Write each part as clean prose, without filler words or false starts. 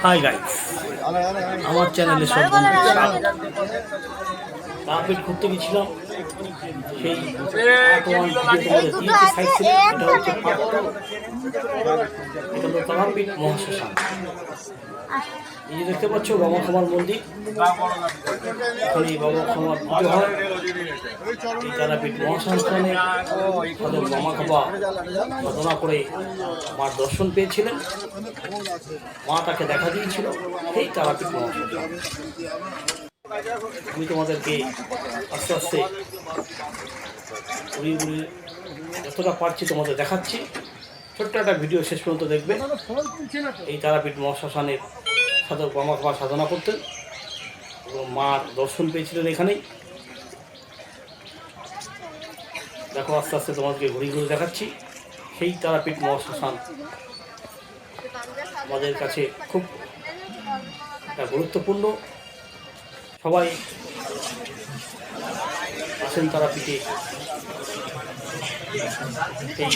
Hi guys, আমার চ্যানেলে সব বন্ধুদের স্বাগত। তারাপীঠ ঘুরতে গেছিলাম, সেই এটা হচ্ছে তারাপীঠ মহাশ্মশান। এই যে দেখতে পাচ্ছ বাবা খামার মন্দির, এখানে বাবা খামার পুজো হয়। এই তারাপীঠ মহাশ্মশানে তাদের বাবা খাবা সাধনা করে মার দর্শন পেয়েছিলেন, মা তাকে দেখা দিয়েছিল এই তারাপীঠ মহাশ্মশান। আমি তোমাদেরকে আস্তে আস্তে ঘুরিয়ে ঘুরিয়ে যতটা পারছি তোমাদের দেখাচ্ছি। ছোট্ট একটা ভিডিও শেষ পর্যন্ত দেখবে। এই তারাপীঠ মহাশ্মশানের সাধক বাবা খাবা সাধনা করতেন এবং মার দর্শন পেয়েছিলেন এখানেই। দেখো আস্তে আস্তে তোমাদেরকে ঘুরিয়ে ঘুরে দেখাচ্ছি। সেই তারাপীঠ মহাশ্মশান আমাদের কাছে খুব একটা গুরুত্বপূর্ণ। সবাই আসেন তারাপীঠে। সেই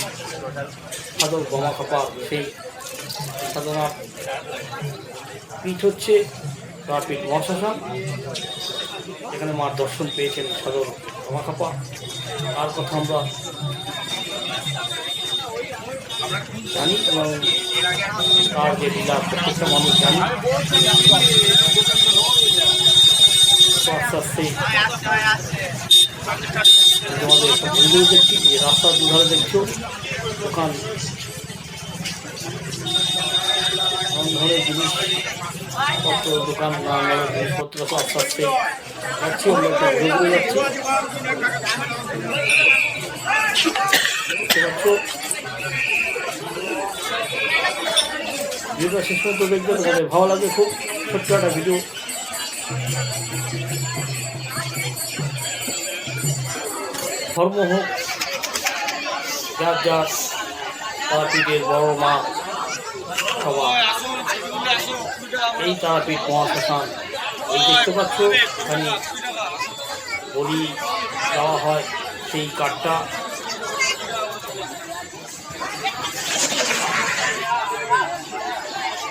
সাধক বাবা খাপা সেই সাধনা পীঠ হচ্ছে তারাপীঠ মহাশ্মশান। এখানে মার দর্শন পেয়েছেন সাধক বাবা খাপা। তার কথা আমরা জানি এবং তার যে লীলা প্রত্যেকটা মানুষ জানি। আস্তে আস্তে তোমাদের সব ভিডিও দেখছি, যে রাস্তার দুধারে দেখছো দোকান, ধরনের জিনিসপত্র দোকান, জিনিসপত্র আস্তে আস্তে যাচ্ছি। আমরা একটা ঘুরে ঘুরে যাচ্ছি, দেখতে পাচ্ছ। ভিডিওটা শেষ পর্যন্ত দেখবে, তোমাদের ভালো লাগে। খুব ছোট্ট একটা ভিডিও। ধর্ম হোক যার যার, তারাপীঠের বড় মা সবাই এই তারাপীঠ মহাশ্মশান। এই দেখতে পাচ্ছ এখানে বলি দেওয়া হয় সেই কাঠটা।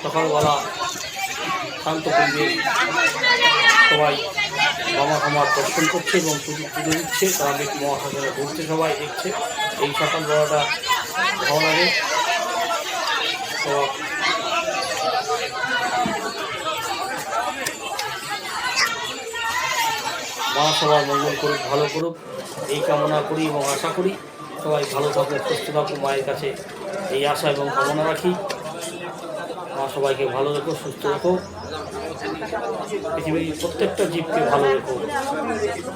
সকালবেলা শান্ত পরিবেশ, সবাই বাবা খামার দর্শন করছে এবং পুজো দিচ্ছে। তারাপীঠ মহাশ্মশানে ঘুরতে সবাই দেখছে। এই সকালবেলাটা ভালো লাগে। মা সবার মঙ্গল করুক, ভালো করুক এই কামনা করি এবং আশা করি। সবাই ভালো থাকুক, সুস্থ থাকুক, মায়ের কাছে এই আশা এবং কামনা রাখি। মা সবাইকে ভালো রেখো, সুস্থ রেখো। পৃথিবীর প্রত্যেকটা জীবকে ভালো রেখো,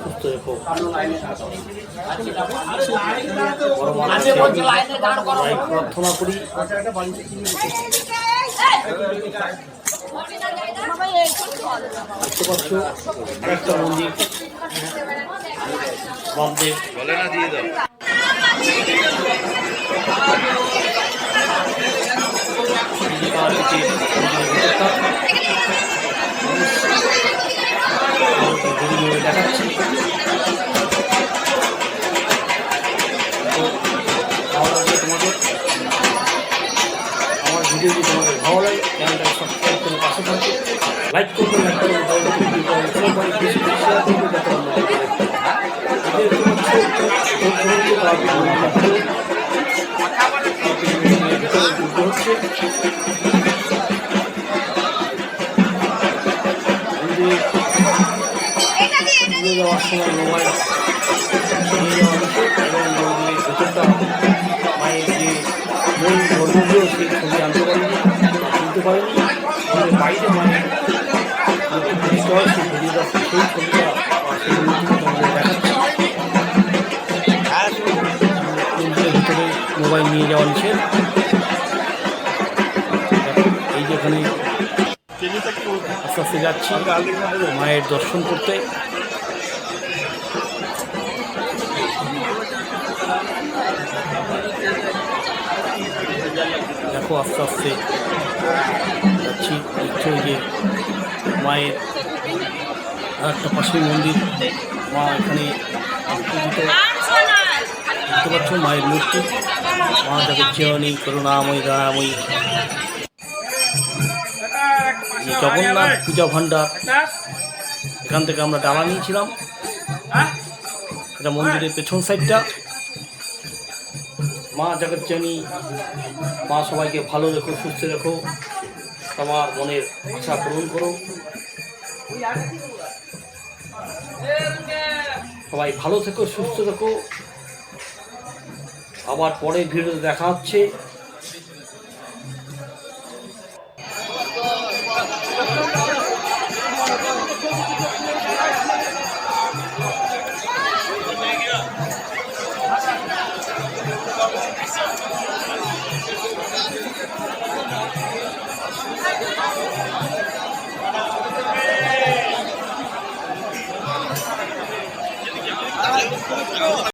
সুস্থ রেখো। প্রার্থনা করি। দেখতে পাচ্ছ একটা মন্দির বামদেব বলে না, দিয়ে দাও। দেখাচ্ছি তোমাদের। আমার ভিডিও যদি তোমাদের ভালো লাগে, চ্যানেলটাকে সাবস্ক্রাইব করে পাশে থাকবে, লাইক করবে, যাওয়ার সময় মোবাইল নিয়ে যাওয়া হচ্ছে এবং মন্দিরের ভেতরটা মায়ের যে মূল ধর্মীয় সেই ছবি আনতে পারিনি, তুলতে পারিনি। আমাদের বাইরে মায়ের জিনিসটা হয় সেই ভিডিওটা, সেই ছবিটা সেই মন্দিরটা আমাদের দেখাচ্ছে। মন্দিরের ভিতরে মোবাইল নিয়ে যাওয়া নিষেধ। এই যেখানে আস্তে আস্তে যাচ্ছি মায়ের দর্শন করতে। দেখো আস্তে আস্তে যাচ্ছি। নিশ্চয়ই যে মায়ের একটা পাশের মন্দির, মা এখানে পূজিত। দেখতে পাচ্ছ মায়ের মূর্তি, মা জগজ্জননী করুণাময়ী দয়াময়ী। জগন্নাথ পূজা ভাণ্ডার, এখান থেকে আমরা ডালা নিয়েছিলাম। এটা মন্দিরের পেছন সাইডটা। মা জগজ্জননী, মা সবাইকে ভালো রেখো, সুস্থ রেখো, সবার মনের আশা পূরণ করো। সবাই ভালো থেকো, সুস্থ থেকো। আবার পরের ভিডিওতে দেখা হচ্ছে।